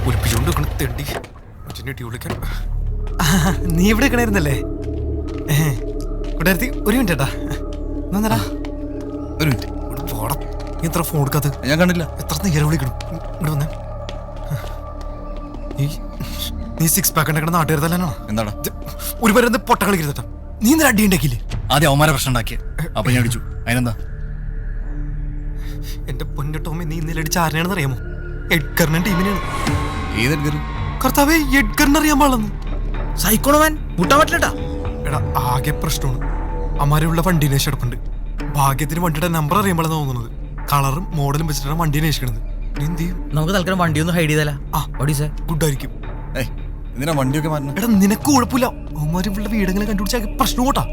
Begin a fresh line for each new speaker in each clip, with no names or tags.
ഒലിപ്പിച്ചുകൊണ്ട് തെണ്ടി വിളിക്കാൻ. നീ ഇവിടെ കിണയിരുന്നല്ലേ കൂട്ടുകാരത്തി? ഒരു മിനിറ്റ് ഏട്ടാ, എന്നാ
ഒരു മിനിറ്റ്.
പോടാ, നീ എത്ര ഫോൺ എടുക്കാത്ത?
ഞാൻ കണ്ടില്ല.
എത്ര നേരം വിളിക്കണം. ഇങ്ങോട്ട് വന്നേ. നീ സിക്സ് പാക്ക് ഉണ്ടാക്കണ നാട്ടുകാർ തല്ലാനോ?
എന്താടാ
ഒരു പേര് പൊട്ട കളിക്കരുതട്ടാ. നീ ഇന്നലെ അടി ഉണ്ടാക്കിയില്ലേ?
ആദ്യം അവന്മാരെ പ്രശ്നം ഉണ്ടാക്കിയ, അപ്പൊ ഞാൻ അടിച്ചു. അതിനെന്താ?
എന്റെ പൊന്നു ടോമി, നീ ഇന്നലെ അടിച്ച ആരെയാണെന്ന് അറിയാമോ? എഡ്ഗറിന്റെ ടീമിനാണ്.
ഏത് എഡ്ഗർ?
കർത്താവേ, എഡ്ഗറിനെ അറിയാൻ പാടില്ലെന്ന്.
സൈക്കോണോമാൻ മുട്ടാൻ പറ്റില്ലട്ടാ.
എടാ, ആകെ പ്രശ്നമാണ്. അമാരുള്ള വണ്ടി അന്വേഷിച്ചെടുപ്പുണ്ട്. ഭാഗ്യത്തിന് വണ്ടിയുടെ നമ്പർ അറിയാൻ പാടില്ലെന്ന് തോന്നുന്നത്. കളറും മോഡലും വെച്ചിട്ടാണ് വണ്ടി അന്വേഷിക്കണത്. എന്ത് ചെയ്യും?
നമുക്ക് തൽക്കാലം വണ്ടി ഒന്ന് ഹൈഡ് ചെയ്താലോ?
ഗുഡ് ആയിരിക്കും.
എന്തിനാ വണ്ടിയൊക്കെ മാറ്റണം?
എടാ, നിനക്ക് കുഴപ്പമില്ല. അവന്മാരുള്ള വീടെങ്കിലും കണ്ടുപിടിച്ചാൽ പ്രശ്നം കൂട്ടാ.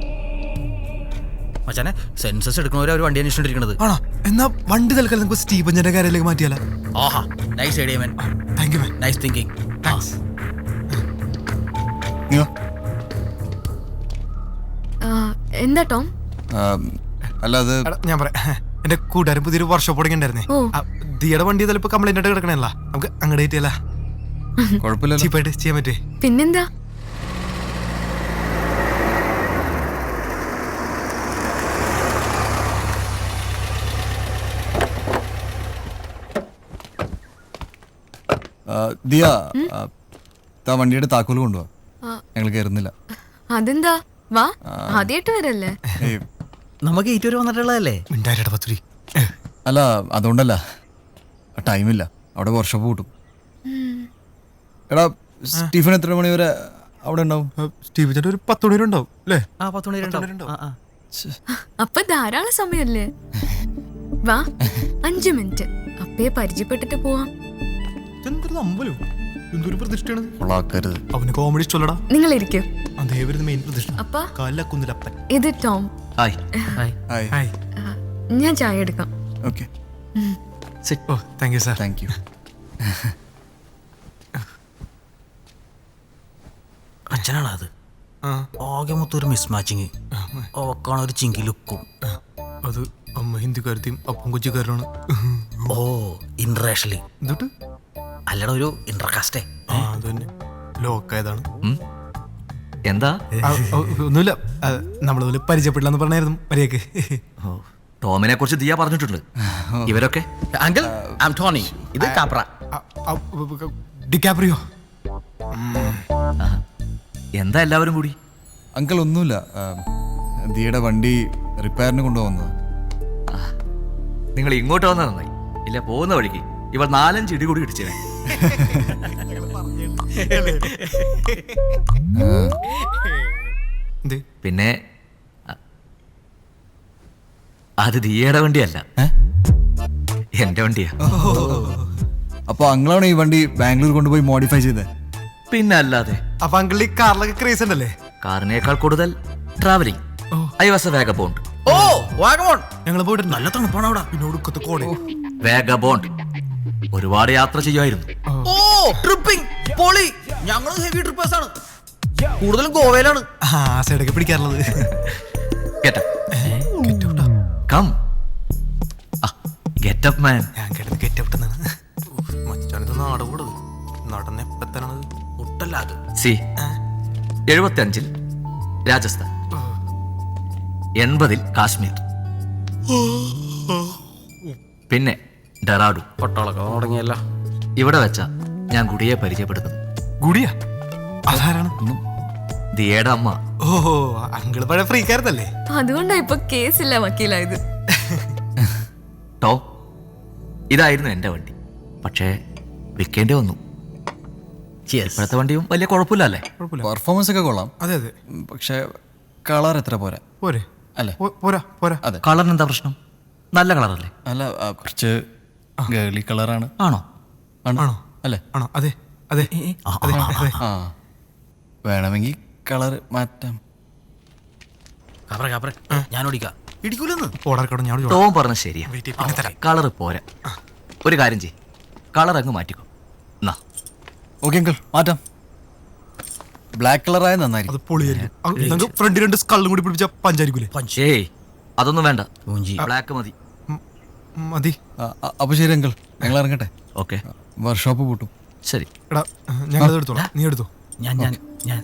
മച്ചാനെ, സെൻസസ് എടുക്കണവരെ ഒരു വണ്ടി അന്വേഷിച്ചിരിക്കണത്.
ആണോ? എന്നാ വണ്ടി തൽക്കാലം നമുക്ക് സ്റ്റീഫഞ്ചന്റെ കാര്യത്തിലേക്ക് മാറ്റിയാലോ?
ആഹാ, nice idea man.
Thank you man.
Nice thinking.
Thanks.
എന്താ ടോം?
അല്ല, അത്
ഞാൻ പറയാം. എന്റെ കൂട്ടുകാരൻ പുതിയൊരു വർക്ക്ഷോപ്പ് തുടങ്ങിണ്ടായിരുന്നേ. ദിയുടെ വണ്ടി ചിലപ്പോ കംപ്ലൈന്റ് ആയിട്ട് കിടക്കണല്ല. നമുക്ക് അങ്ങോട്ട് കിട്ടിയല്ല,
കുഴപ്പമില്ല,
ചീപ്പായിട്ട് ചെയ്യാൻ പറ്റേ.
പിന്നെന്താ?
ദിയ, വണ്ടിയുടെ താക്കോല് കൊണ്ടുപോവാ. ഞങ്ങൾ കയറുന്നില്ല.
അതെന്താ? വാ, ആദ്യമായിട്ട് വരല്ലേ?
നമുക്ക് ഏറ്റവും വന്നിട്ടുള്ളതല്ലേ?
അല്ല, അതുകൊണ്ടല്ല, ടൈമില്ല. അവിടെ വർക്ക്ഷോപ്പ് കൂട്ടും. എടാ, സ്റ്റീഫൻ എത്ര മണി വരെ അവിടെ ഉണ്ടാവും?
സ്റ്റീഫൻ ഒരു 10 മണി വരെ ഉണ്ടാവും അല്ലേ?
10 മണി വരെ ഉണ്ടാവും.
അപ്പൊ ധാരാളം സമയല്ലേ? വാ, 5 മിനിറ്റ് അപ്പയെ പരിചയപ്പെട്ടിട്ട് പോവാം.
അവന് കോമഡി ഇഷ്ടമല്ലടാ.
നിങ്ങൾ ഇരിക്കും.
മെയിൻ പ്രതിഷ്ഠ.
അപ്പാ,
കാലക്കുന്നിലപ്പൻ.
ഇത് ടോം.
ഹായ്.
ഹായ്.
ഞാൻ ചായ എടുക്കാം.
ഓക്കെ.
ഓ, thank you sir.
Thank you.
അച്ഛനാണ് അത്. ആകെ മൊത്തം ഒരു മിസ് മാച്ചിങ്. അവക്കാണ് ഒരു ചിങ്കി ലുക്കും.
അത് അമ്മ ഹിന്ദിക്കാരത്തെയും അപ്പം കൊച്ചിക്കാരനാണ്.
ഓ, ഇന്റർനാഷണലി.
എന്നിട്ട്
അല്ലട, ഒരു ഇന്റർകാസ്റ്റേ.
അത് തന്നെ, ലോക്കായതാണ്.
എന്താ?
ഒന്നുമില്ല, നമ്മളതുപോലെ പരിചയപ്പെടില്ലെന്ന് പറഞ്ഞായിരുന്നു മര്യാദക്ക്.
ടോമിനെ കുറിച്ച് ദിയ പറഞ്ഞിട്ടുണ്ട്. ഇവരൊക്കെ
അങ്കിൾ, ഐ ആം ടോണി. ഇത് കാപ്ര.
ഡിക്കാപ്രിയോ.
എന്താ എല്ലാവരും കൂടി?
അങ്കിൾ, ഒന്നുമില്ല. ദിയയുടെ വണ്ടി റിപ്പയറിന് കൊണ്ടുപോകുന്നത്.
നിങ്ങൾ ഇങ്ങോട്ട് വന്നാൽ നന്നായി. ഇല്ല, പോകുന്ന വഴിക്ക് ഇവർ 4-5 ഇടി കൂടി ഇടിച്ചേ. പിന്നെ അത് ദിയയുടെ വണ്ടിയല്ല, എന്റെ വണ്ടിയാ.
അപ്പൊ അങ്ങളാണ് ഈ വണ്ടി ബാംഗ്ലൂർ കൊണ്ടുപോയി മോഡിഫൈ ചെയ്തത്?
പിന്നെ അല്ലാതെ.
അപ്പൊ അങ്കിൾ ഈ കാറിലൊക്കെ ക്രേസ് ഉണ്ടല്ലേ?
കാറിനേക്കാൾ കൂടുതൽ travelling. I was a vagabond.
Oh, vagabond.
ഞങ്ങൾ പോയിട്ട്
നല്ല തണുപ്പാണ് അവിടെ.
പിന്നോടുക്കത്ത് കോളേ.
വേഗബോണ്ട് ഒരുപാട് യാത്ര ചെയ്യുമായിരുന്നു.
ഓ, ട്രിപ്പിംഗ് പൊളി. ഞങ്ങൾ ഹെവി ട്രിപ്പേഴ്സ് ആണ്. കൂടുതലും ഗോവയിലാണ്.
ആ സൈഡൊക്കെ പിടിക്കാറുള്ളത്.
Come get up man.
ഞാൻ കേട്ടത് ഗെറ്റ് അപ്പ് എന്നാണ്. മച്ചാനത് നാട് കൂടത് നടന്ന എപ്പത്താണത് ഒട്ടല്ല അത്.
സി 75 രാജസ്ഥാൻ, 80 കാശ്മീർ, പിന്നെ ഡെറാഡു.
പൊട്ടോളൊക്കെ തുടങ്ങിയല്ല.
ഇവിടെ വെച്ച ഞാൻ ഗുഡിയെ പരിചയപ്പെടുത്തുന്നു.
ഗുഡിയാ? അതാരാണ്?
ദിയയുടെ അമ്മ.
ഓഹോ, അങ്കിള് പഴയ ഫ്രീക്കാരത്തല്ലേ?
അതുകൊണ്ടാ ഇപ്പൊ കേസില്ല വക്കീലായത്.
ടോ, ഇതായിരുന്നു എന്റെ വണ്ടി. പക്ഷേ വിൽക്കേണ്ടി വന്നു. ഇപ്പോഴത്തെ വണ്ടിയും വലിയ കുഴപ്പമില്ലല്ലേ?
പെർഫോമൻസ് ഒക്കെ കൊള്ളാം.
അതെ അതെ.
പക്ഷെ കളർ എത്ര പോരാ
പോരെ?
അല്ലേ?
പോരാ പോരാ.
അതെ.
കളറിന് എന്താ പ്രശ്നം? നല്ല കളറല്ലേ?
അല്ല, കുറച്ച് ഗേളി കളറാണ്.
ആണോ?
ആണോ?
അല്ലേ?
ആണോ? അതെ അതെ.
ആ, വേണമെങ്കിൽ കളർ മാറ്റാം.
ഞാൻ ഓടിക്കാം. ഇടിക്കൂലെന്ന്.
ഓടാർക്കട ഞാൻ
ടോം പറഞ്ഞ ശരിയാ. കളർ പോരാ. ഒരു കാര്യം ചെയ്യ്, കളർ അങ്ങ് മാറ്റിക്കോ. എന്നാ
ഓക്കെ അങ്കിൾ, മാറ്റാം. ബ്ലാക്ക് കളറായ നന്നായിരിക്കും.
അത് പൊളിയായിരിക്കും. ഫ്രണ്ട് 2 സ്കള്ളും കൂടി പിടിപ്പിച്ച പഞ്ചായിരിക്കൂലേ?
ഏയ്, അതൊന്നും വേണ്ട. ബ്ലാക്ക് മതി.
മതി.
അപ്പൊ ശരി അങ്കിൾ, ഞങ്ങൾ ഇറങ്ങട്ടെ.
ഓക്കെ.
വർക്ക്ഷോപ്പ് പൂട്ടും.
ശരി.
എടാ ഞങ്ങളത് എടുത്തോളാം, നീ എടുത്തോ.
ഞാൻ ഞാൻ ഞാൻ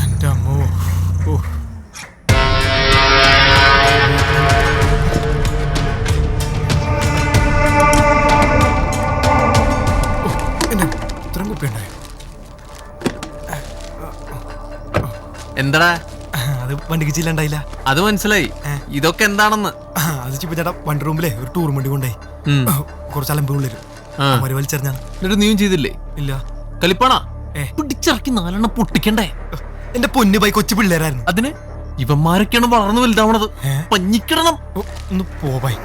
എൻ്റെ അമ്മോ. ഓ എൻ്റെ ഇത്രയും കുപ്പിയുണ്ടായി.
എന്താടാ
അത് വണ്ടിക്ക് ചില്ലുണ്ടായില്ല.
അത് മനസ്സിലായി. ഇതൊക്കെ എന്താണെന്ന്?
അത് ചിപ്പ ചേട്ടാ വണ്ടി റൂമിലെ ഒരു ടൂർ വണ്ടി കൊണ്ടായി. കുറച്ച് അലമ്പ് പിള്ളേര് അവര് വലിച്ചെറിഞ്ഞാണ്.
എന്നിട്ട് നീയും ചെയ്തില്ലേ?
ഇല്ല.
കളിപ്പാണാ പിടിച്ചിറക്കി 4 എണ്ണം പൊട്ടിക്കണ്ടേ?
എന്റെ പൊന്നു ബൈ കൊച്ചു പിള്ളേരായിരുന്നു.
അതിന് ഇവന്മാരൊക്കെയാണ് വളർന്നു വലുതാവണത്. പഞ്ഞിക്കിടണം.
ഒന്ന് പോവായി.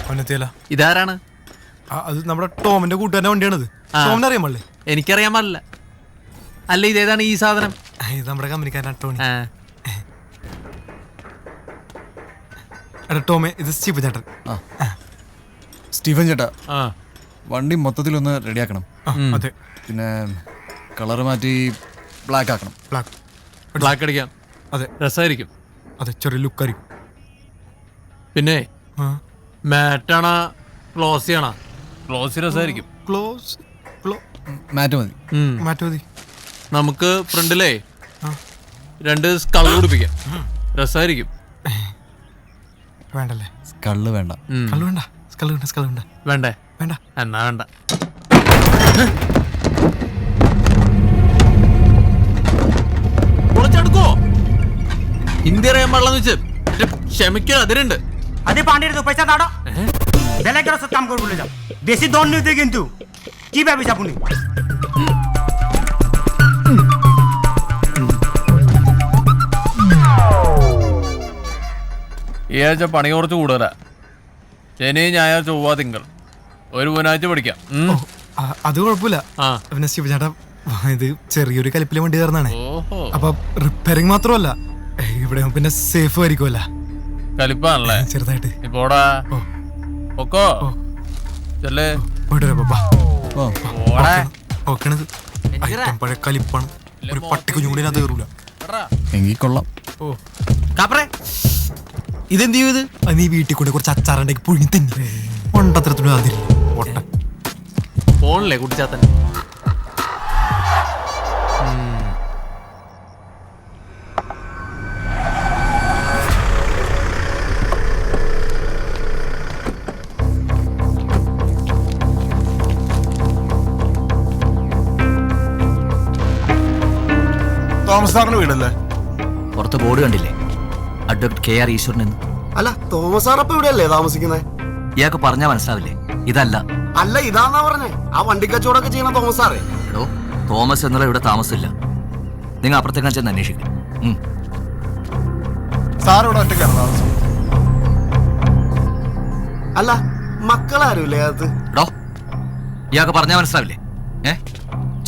അവനെത്തിയല്ല.
ഇതാരാണ്?
അത് നമ്മുടെ ടോമിന്റെ കൂട്ടുകാരന്റെ വണ്ടിയാണത്. ടോമിനെ അറിയാൻ പാടില്ലേ?
എനിക്കറിയാൻ പാടില്ല. അല്ല, ഇതേതാണ് ഈ സാധനം?
ഇത് നമ്മുടെ കമ്പനിക്കാരനാണ് ടോണി.
ആ.
എടാ ടോമെ, ഇത് സ്റ്റീഫൻ ചേട്ടൻ.
സ്റ്റീഫൻ ചേട്ടാ,
ആ.
വണ്ടി മൊത്തത്തിലൊന്ന് റെഡിയാക്കണം.
അതെ.
പിന്നെ കളർ മാറ്റി ബ്ലാക്ക് ആക്കണം.
ബ്ലാക്ക് അടിക്കാം.
അതെ
രസമായിരിക്കും.
അതെ, ചെറിയ ലുക്കായിരിക്കും.
പിന്നെ മാറ്റാണോ ക്ലോസി ആണോ? ക്ലോസി രസമായിരിക്കും.
ക്ലോസ്
മാറ്റ് മതി.
മാറ്റി മതി.
നമുക്ക് ഫ്രണ്ടിലേ 2 സ്കൾ പിടിപ്പിക്കാം. രസമായിരിക്കും.
വേണ്ടല്ലേ?
സ്കള്ള് വേണ്ട.
കള്ളു വേണ്ട. സ്കള് വേണ്ട. സ്കള് വേണ്ട.
വേണ്ടേ?
വേണ്ട.
എന്നാ വേണ്ട. പൊളിച്ചെടുക്കോ? ഹിന്ദി അറിയാൻ പാടില്ലെന്ന് വെച്ച് ക്ഷമിക്കാൻ അതിരുണ്ട്.
আরে পানির তো পয়সা দাও বেলাকের সাথে কাম করে বলে যাও, বেশি দন নিতে কিন্তু কি ভাবিস আপনি?
ഈ ആഴ്ച പണി കുറച്ച് കൂടുതലാ. ശനി, ഞായർ, ചൊവ്വ, തിങ്കൾ ഒരു ബുധനാഴ്ച പഠിക്കാം.
അത് കുഴപ്പമില്ല. പിന്നെ സ്റ്റീഫൻ ചേട്ടാ, ഇത് ചെറിയൊരു കലിപ്പിലെ വണ്ടി ചേർന്നാണേ.
ഓഹോ,
അപ്പൊ റിപ്പയറിങ് മാത്രമല്ല, ഇവിടെ പിന്നെ സേഫ് ആയിരിക്കുമല്ല.
കലിപ്പാണല്ലേ?
ചെറുതായിട്ട്.
ഇപ്പോടാ ഒക്കോ ചെല്ലേ.
പോയിട്ട് വരാം പപ്പാ.
ഓടാ.
ഓക്കണത് പഴയ കലിപ്പാണ്. ഒരു പട്ടിക്കുഞ്ഞു കൂടി അത് കയറൂല.
എങ്കിൽ കൊള്ളാം.
ഇതെന്ത് ചെയ്ത്?
നീ വീട്ടിൽ കൂടെ കുറച്ച് അച്ചാറുണ്ടെങ്കിൽ പുഴുങ്ങി തന്നെ ഒണ്ടത്രത്തിനും അതില്ല. ഒട്ട
ഫോണില്ലേ കുട്ടിച്ചാത്തൻ?
തോമസ് സാറിന്റെ വീടല്ലേ?
പുറത്ത് ബോർഡ് കണ്ടില്ലേ? അഡ്വക്കേറ്റ് KR ഈശ്വരൻ എന്ന്.
അല്ല, തോമസ് സാർ അപ്പൊ ഇവിടെയല്ലേ താമസിക്കുന്നത്?
ഇയാൾക്ക് പറഞ്ഞാൽ മനസ്സിലാവില്ലേ? ഇതല്ല.
അല്ല, ഇതാന്നാ പറഞ്ഞേ. ആ വണ്ടി കച്ചവടമൊക്കെ ചെയ്യണ തോമസ് സാറേ.
എടോ, തോമസ് എന്നുള്ള ഇവിടെ താമസമില്ല. നിങ്ങൾ അപ്പുറത്തേക്കാൻ ചെന്ന് അന്വേഷിക്കും.
സാർ ഇവിടെ ഒറ്റയ്ക്കാണ് താമസം? അല്ല, മക്കളാരുമില്ലേ അത്?
എടോ, ഇയാൾക്ക് പറഞ്ഞാൽ മനസ്സിലാവില്ലേ?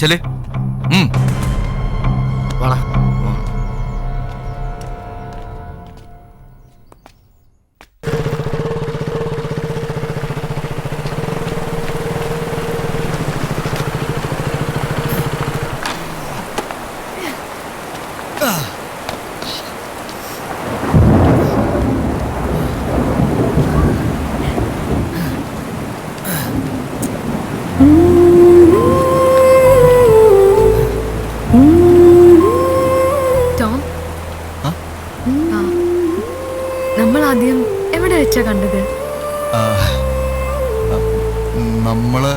ചെല്.
വാടാ.
ടോം, നമ്മൾ ആദ്യം എവിടെ വെച്ചാ കണ്ടത്?
നമ്മള്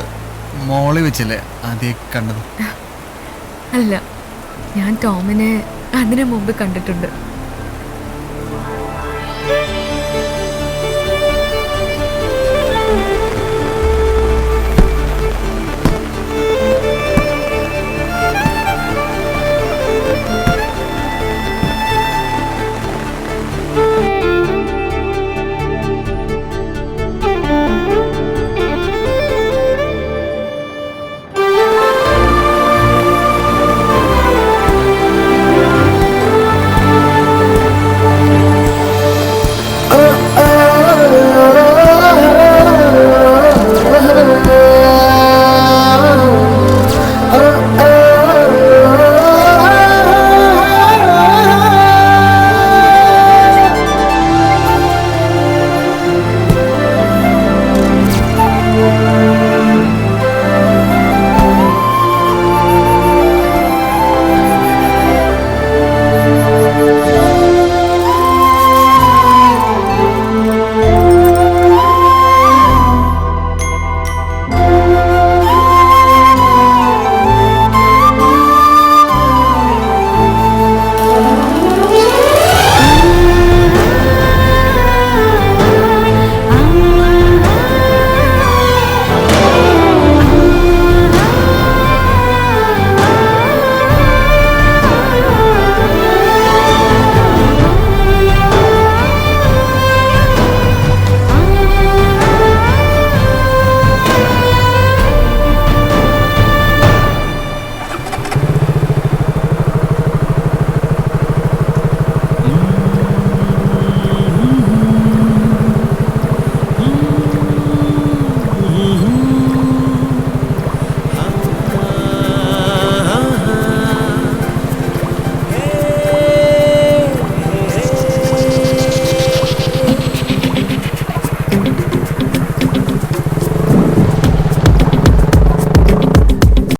മോളി വെച്ചല്ലേ ആദ്യം കണ്ടത്?
അല്ല, ഞാൻ ടോമിനെ അതിനു മുമ്പ് കണ്ടിട്ടുണ്ട്.